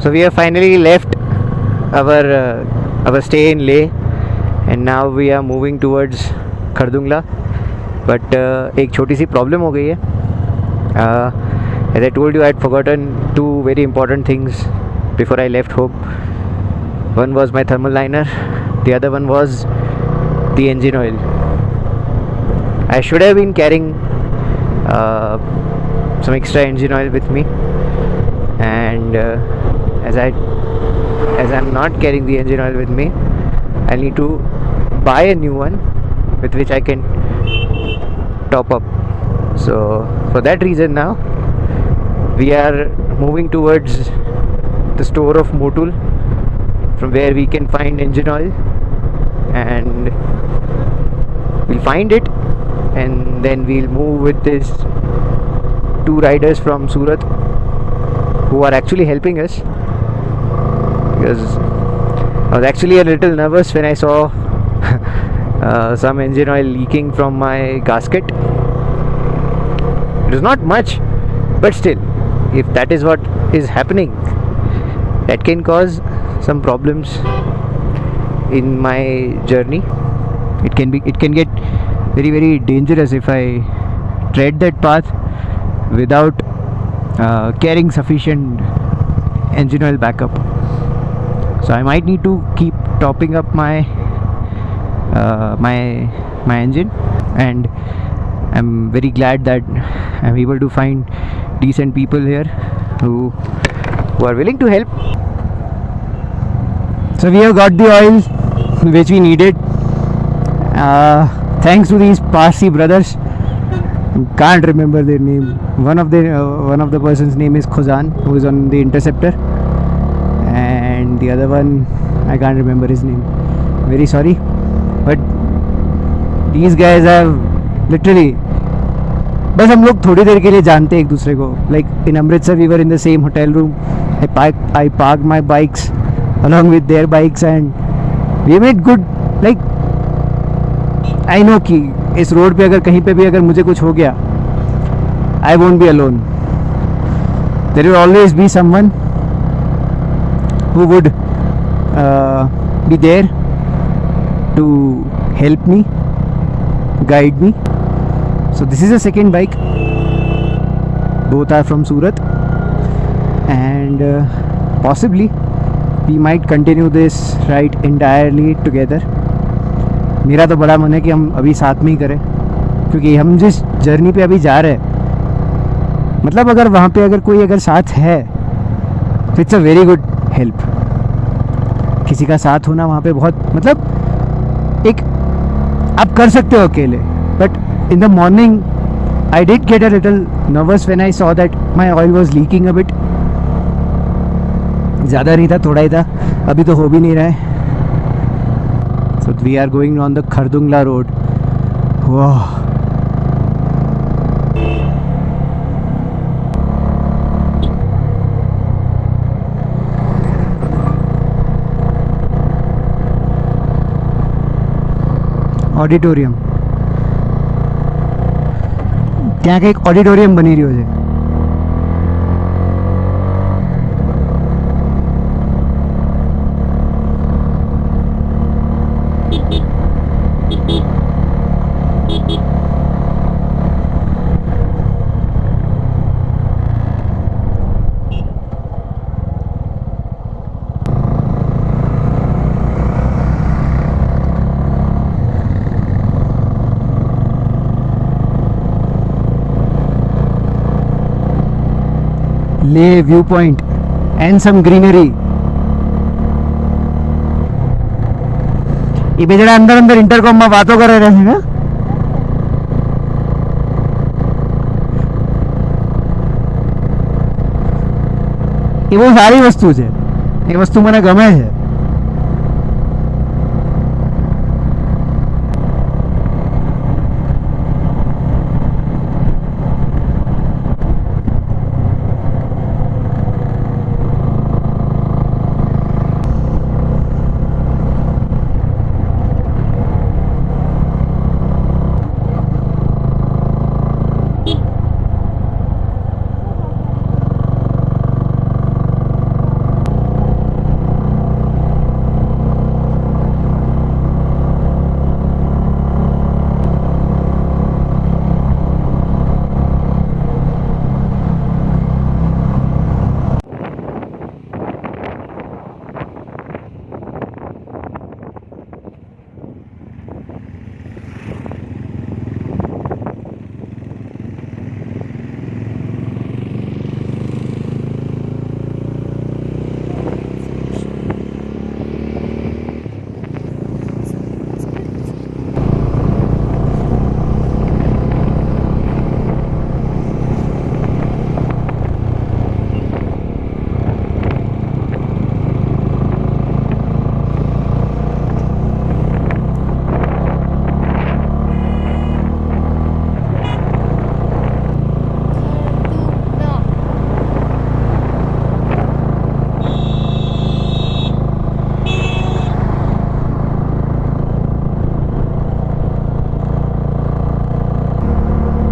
So we have finally left our stay in Leh, and now we are moving towards Khardungla. But एक छोटी सी problem हो गई है. As I told you, I had forgotten two very important things before I left home. One was my thermal liner, the other one was the engine oil. I should have been carrying some extra engine oil with me, and as I'm not carrying the engine oil with me, I need to buy a new one with which I can top up. So for that reason now we are moving towards the store of Motul, from where we can find engine oil, and we'll find it, and then we'll move with this two riders from Surat who are actually helping us, because I was actually a little nervous when I saw some engine oil leaking from my gasket. It was not much, but still, if that is what is happening, that can cause some problems in my journey. It can get very, very dangerous if I tread that path without carrying sufficient engine oil backup. So I might need to keep topping up my engine, and I'm very glad that I'm able to find decent people here who are willing to help. So we have got the oil which we needed, thanks to these Parsi brothers. Can't remember their name. One of the person's name is Khuzan, who is on the Interceptor, and the other one, I can't remember his name. Very sorry, but these guys have literally, बस हम लोग थोड़ी देर के लिए जानते हैं एक दूसरे को. Like in Amritsar, we were in the same hotel room. I parked my bikes along with their bikes, and we made good. Like I know कि इस रोड पे अगर कहीं पे भी अगर मुझे कुछ हो गया, I won't be alone. There will always be someone who would be there to help me, guide me. So this is a second bike. Both are from Surat, and possibly we might continue this ride entirely together. मेरा तो बड़ा मन है कि हम अभी साथ में ही करें, क्योंकि हम जिस जर्नी पे अभी जा रहे हैं, मतलब अगर वहाँ पे अगर कोई अगर साथ है तो it's a very good help. किसी का साथ होना वहाँ पे बहुत, मतलब एक आप कर सकते हो अकेले, but in the morning I did get a little nervous when I saw that my oil was leaking a bit. ज़्यादा नहीं था, थोड़ा ही था. अभी तो हो भी नहीं रहा है. So we are going on the Khardungla road. Wow. Auditorium, ત્યાં કંઈક ઓડિટોરિયમ બની રહ્યો છે. Leh view point and some greenery. ये बेचारा अंदर अंदर इंटरकॉम में बातों कर रहे हैं. ये वो सारी वस्तु है. ये वस्तु મને ગમે છે.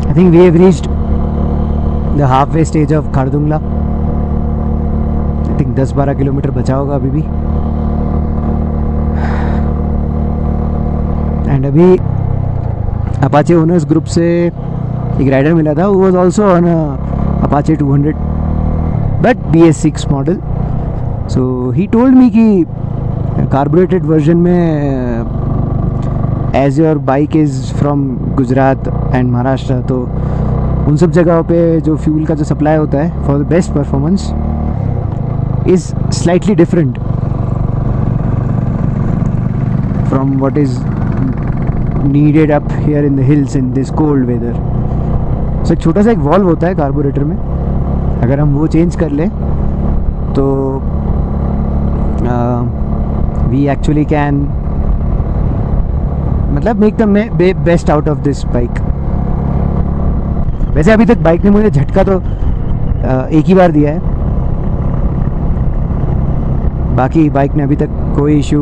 I think we have reached the halfway stage of Khardungla. I think 10-12 kilometre बचा होगा अभी भी. एंड अभी अपाचे ओनर्स ग्रुप से एक राइडर मिला था. वो was also on Apache 200 but BS6 model. So he told me कि कार्बोरेटेड वर्जन में as your bike is from Gujarat and Maharashtra, तो उन सब जगहों पे जो फ्यूल का जो सप्लाई होता है for the best performance is slightly different from what is needed up here in the hills in this cold weather. So एक छोटा सा एक वॉल्व होता है कार्बोरेटर में. अगर हम वो चेंज कर लें तो वी एक्चुअली कैन मतलब make the best out of this bike. वैसे अभी तक बाइक ने मुझे झटका तो एक ही बार दिया है. बाकी बाइक ने अभी तक कोई इशू.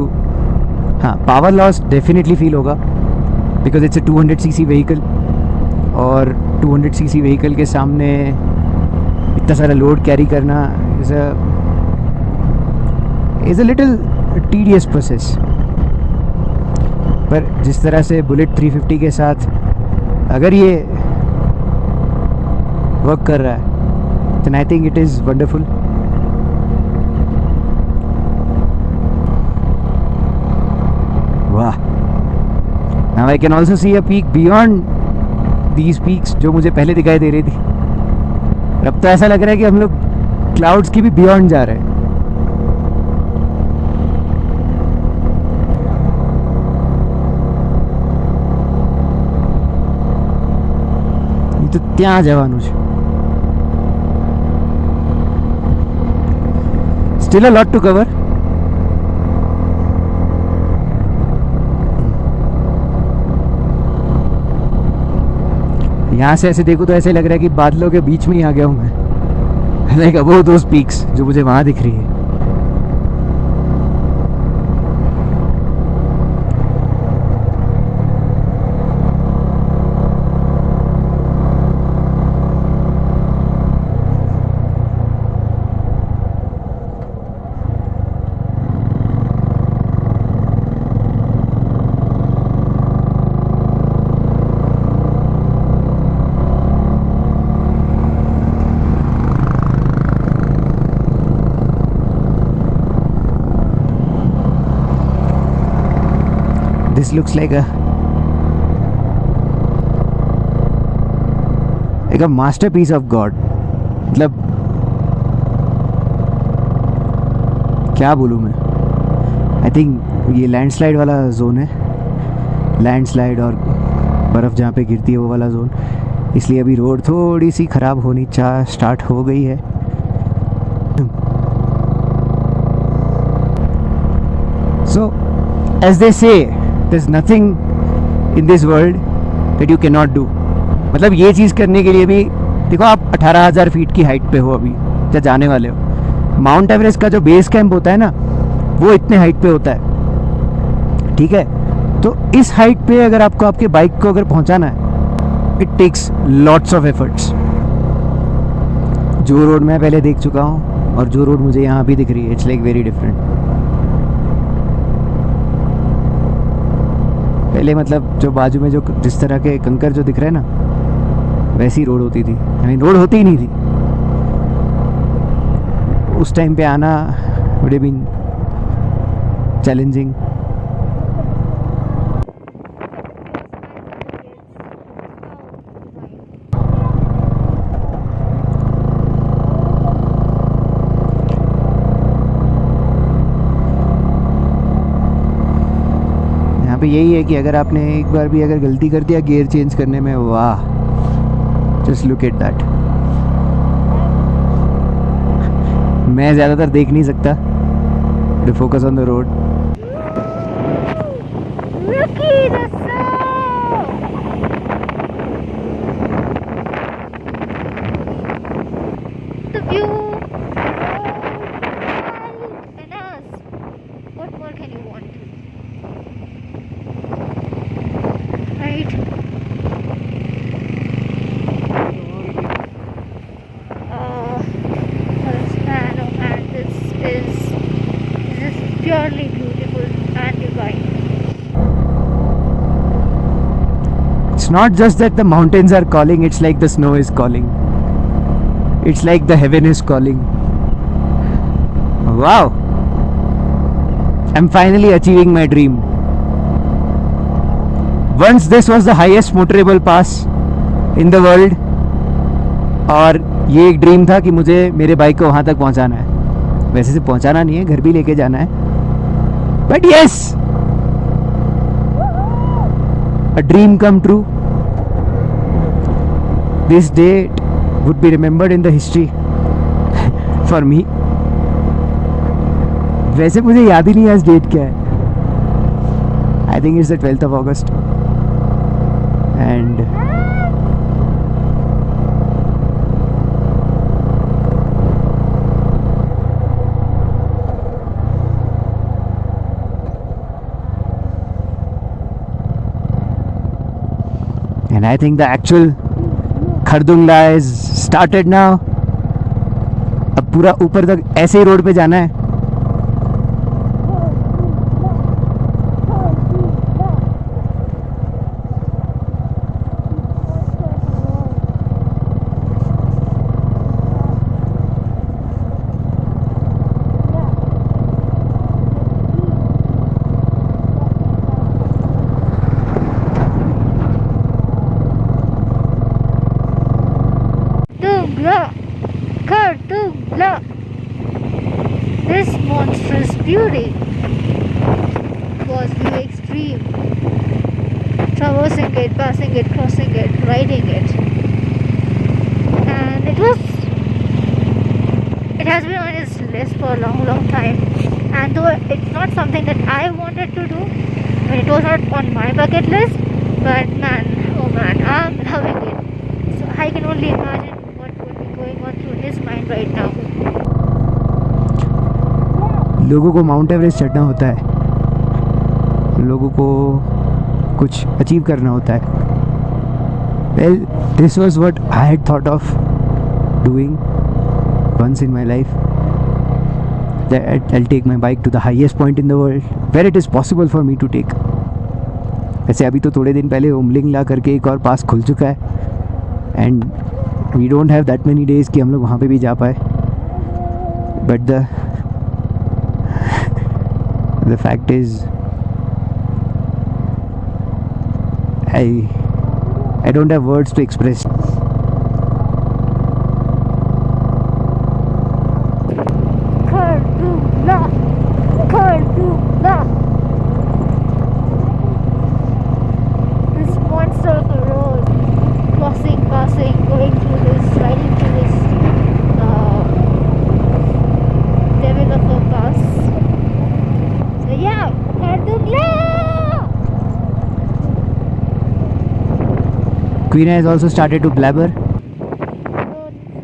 हाँ, पावर लॉस डेफिनेटली फील होगा because it's a 200cc vehicle और 200cc व्हीकल के सामने इतना सारा लोड कैरी करना is a little tedious process. पर जिस तरह से बुलेट 350 के साथ अगर ये वर्क कर रहा है तो I think it is wonderful. वाह. Now I can also see a peak beyond these peaks जो मुझे पहले दिखाई दे रही थी. अब तो ऐसा लग रहा है कि हम लोग क्लाउड्स की भी बियॉन्ड जा रहे हैं. તો ત્યાં જવાનું છે. Still a lot to cover. यहाँ से ऐसे देखो तो ऐसे लग रहा है कि बादलों के बीच में ही आ गया हूँ मैं. लाइक अबव दोस पीक्स जो मुझे वहाँ दिख रही है. This looks like a masterpiece of God. मतलब क्या बोलूँ मैं, आई थिंक ये लैंडस्लाइड वाला जोन है, लैंडस्लाइड और बर्फ़ जहाँ पे गिरती है वो वाला जोन, इसलिए अभी रोड थोड़ी सी ख़राब होनी स्टार्ट हो गई है. So, as they say, there's nothing in this world that you cannot do. मतलब ये चीज़ करने के लिए भी देखो, आप 18,000 फीट की हाइट पे हो अभी, या जाने वाले हो. माउंट एवरेस्ट का जो बेस कैंप होता है ना, वो इतने हाइट पे होता है, ठीक है. तो इस हाइट पे अगर आपको आपके बाइक को अगर पहुंचाना है, it takes lots of efforts. जो रोड मैं पहले देख चुका हूँ और जो रोड मुझे यहाँ भी दिख रही है, इट्स लाइक वेरी डिफरेंट. पहले मतलब जो बाजू में जो जिस तरह के कंकर जो दिख रहे हैं ना, वैसी रोड होती थी. आई मीन रोड होती ही नहीं थी उस टाइम पे. आना वुड हैव बीन चैलेंजिंग. पे यही है कि अगर आपने एक बार भी अगर गलती कर दिया गियर चेंज करने में, वाह, जस्ट लुक एट दैट. मैं ज़्यादातर देख नहीं सकता, to focus on the road. Purely beautiful and divine. It's not just that the mountains are calling, it's like the snow is calling. It's like the heaven is calling. Wow! I'm finally achieving my dream. Once this was the highest motorable pass in the world, और ये एक dream था कि मुझे मेरे bike को वहाँ तक पहुँचाना है. वैसे से पहुँचाना नहीं है, घर भी लेके जाना है. But yes, a dream come true. This date would be remembered in the history for me. वैसे मुझे याद ही नहीं है आज डेट क्या है. I think it's the 12th of August. And I think the actual Khardung La is started now. अब पूरा ऊपर तक ऐसे ही रोड पे जाना है. Khardungla, this monstrous beauty was the extreme. Traversing it, passing it, crossing it, riding it, and it has been on its list for a long time. And though it's not something that I wanted to do, and it was not on my bucket list, but man, oh man, I'm loving it. So I can only imagine what would be going on through his mind right now. लोगों को mount Everest चढ़ना होता है, लोगों को कुछ achieve करना होता है. Well, this was what I had thought of doing once in my life. That I'll take my bike to the highest point in the world, where it is possible for me to take. वैसे अभी तो थोड़े दिन पहले उमलिंगला करके एक और पास खुल चुका है, and we don't have that many days कि हम लोग वहाँ पे भी जा पाए. But the fact is, I don't have words to express. Khardungla. Queen has also started to blabber. The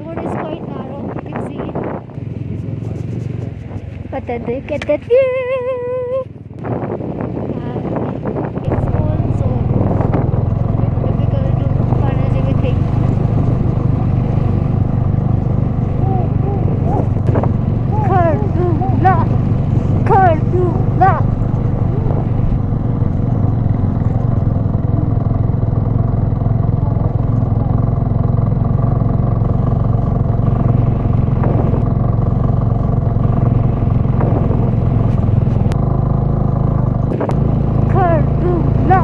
road is quite narrow, you can see. But then they get that view. And it's also difficult to manage everything. Kardula! Kardula! Kardula!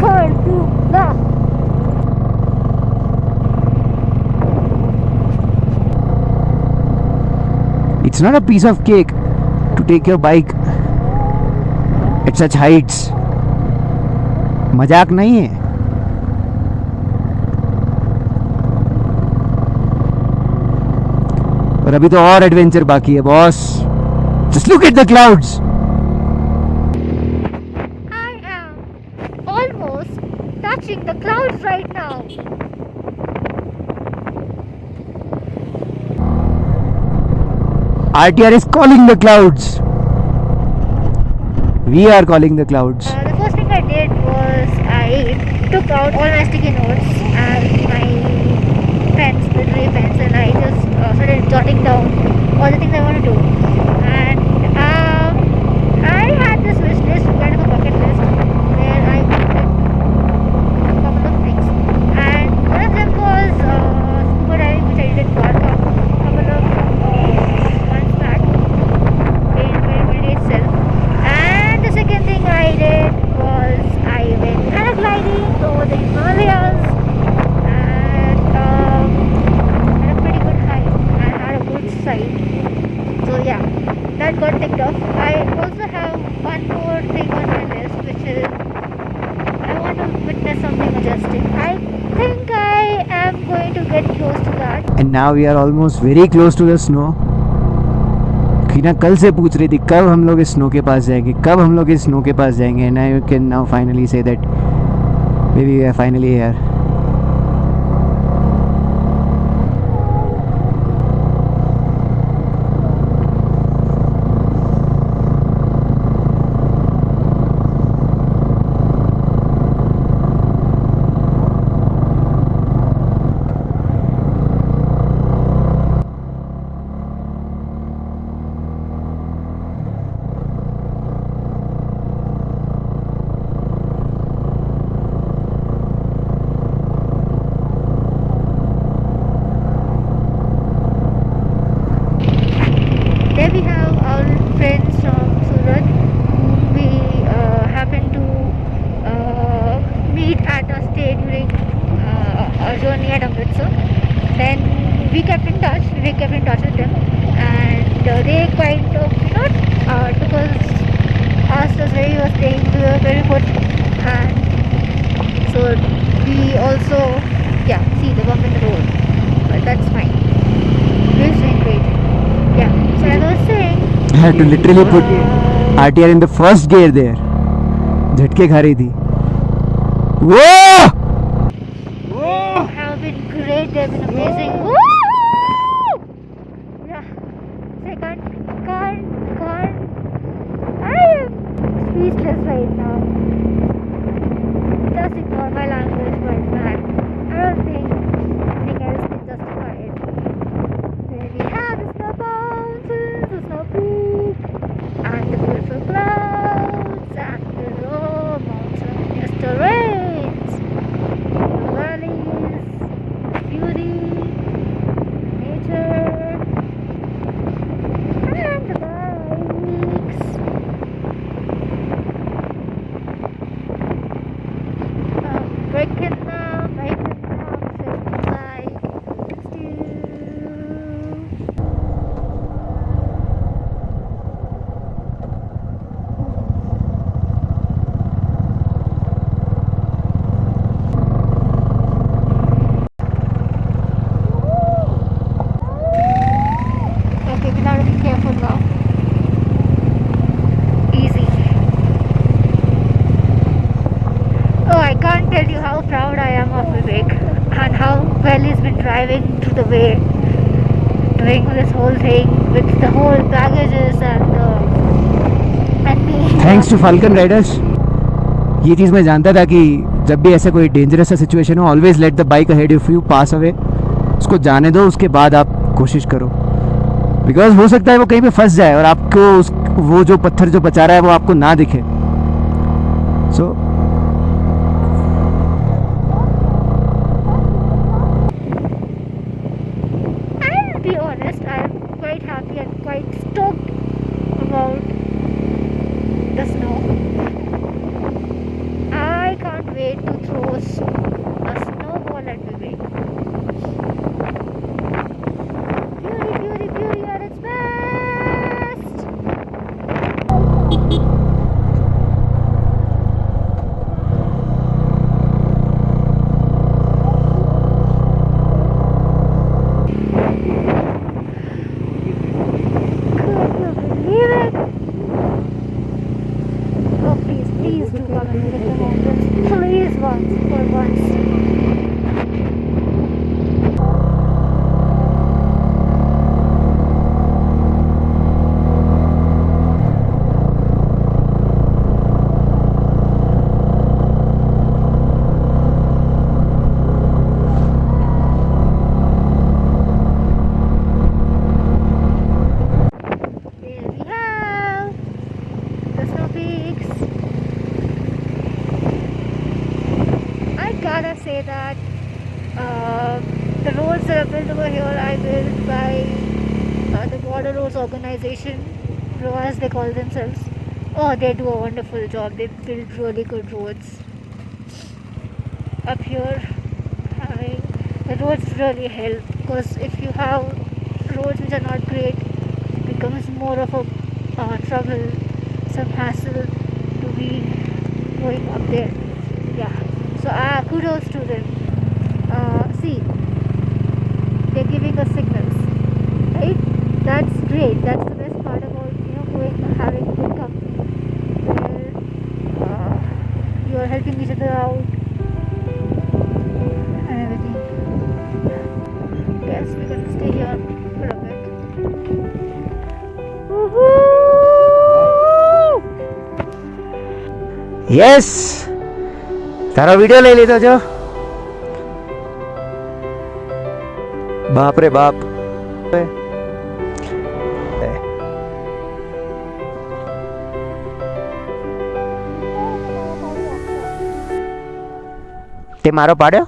Kardula! It's not a piece of cake to take your bike at such heights. मजाक नहीं है. और अभी तो और adventure बाकी है boss. Just look at the clouds. I am almost touching the clouds right now. RTR is calling the clouds. We are calling the clouds. The first thing I did was I took out all my sticky notes and my pens, literary pens, and I just started jotting down all the things I want to do. And I had this wish list, kind of a bucket list, where I put a couple of things. And one of them was scuba diving, which I did in Dwarka a couple of months back in 2020 itself. And the second thing I did was I went paragliding over the Himalayas and had a pretty good hike and had a good sight. So yeah, that got ticked off. I also have one more thing on my list, which is I want to witness something majestic. I think I am going to get close to that. And now we are almost very close to the snow. खीना कल से पूछ रही थी कब हम लोग इस snow के पास जाएंगे, कब हम लोग इस स्नो के पास जाएंगे. And I can now finally say that maybe we are finally here. There we have our friends from Surat whom we happened to meet at a stay during our journey at Amritsar. Then we kept in touch with them, and they kind of took us, asked us where we were staying, we were very good, and so we also see the bump in the road, but that's fine. We're doing great. Yeah, so as I was saying, I had to literally put RTR in the first gear there. झटके खा रही थी. Whoa! have been great, they've been amazing. Woo! Yeah, so I can't, I am speechless right now. Just ignore my language, but man, I don't think anything else can justify it. There we have the snow mountains, the snow peak, and the beautiful clouds, and the low mountainous terrains. can't tell you how proud I am of Vivek and how well he's been driving through the way, doing this whole thing with the whole baggages and me. Thanks to Falcon riders. ये चीज़ मैं जानता था कि जब भी ऐसा कोई डेंजरस सा सिचुएशन हो, always let the bike ahead if you pass away. उसको जाने दो, उसके बाद आप कोशिश करो. बिकॉज हो सकता है वो कहीं पे फंस जाए और आपको वो जो पत्थर जो बचा रहा है वो आपको ना दिखे. सो I'll be honest, I'm quite happy and quite stoked about the snow. I can't wait to throw a snowball at Vivek. Beauty, beauty, beauty at its best. Could you believe it? Oh, please do come and visit the mountains. Please, for once. There we have the snow peaks. I gotta say that the roads that are built over here are built by the Border Roads Organization, as they call themselves. Oh, they do a wonderful job. They build really good roads. Up here, the roads really help, because if you have roads which are not great, it becomes more of a trouble, some hassle to be going up there. Yeah, so kudos to them. See, they're giving us signals, right? That's great. That's the best part about having good company, where you are helping each other out and everything. Guess we're gonna stay here for a bit. Woohoo! Yes, Tara video ले लेता जो. बाप रे बाप. તે મારો પાડ્યો.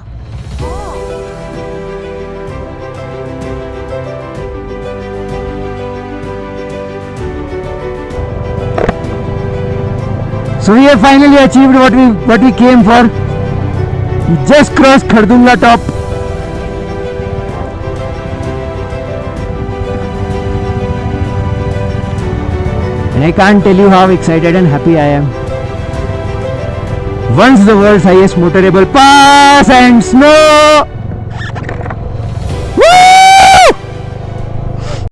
So we have finally achieved what we came for. We just crossed Khardungla top. And I can't tell you how excited and happy I am. Once the world's highest motorable pass and snow.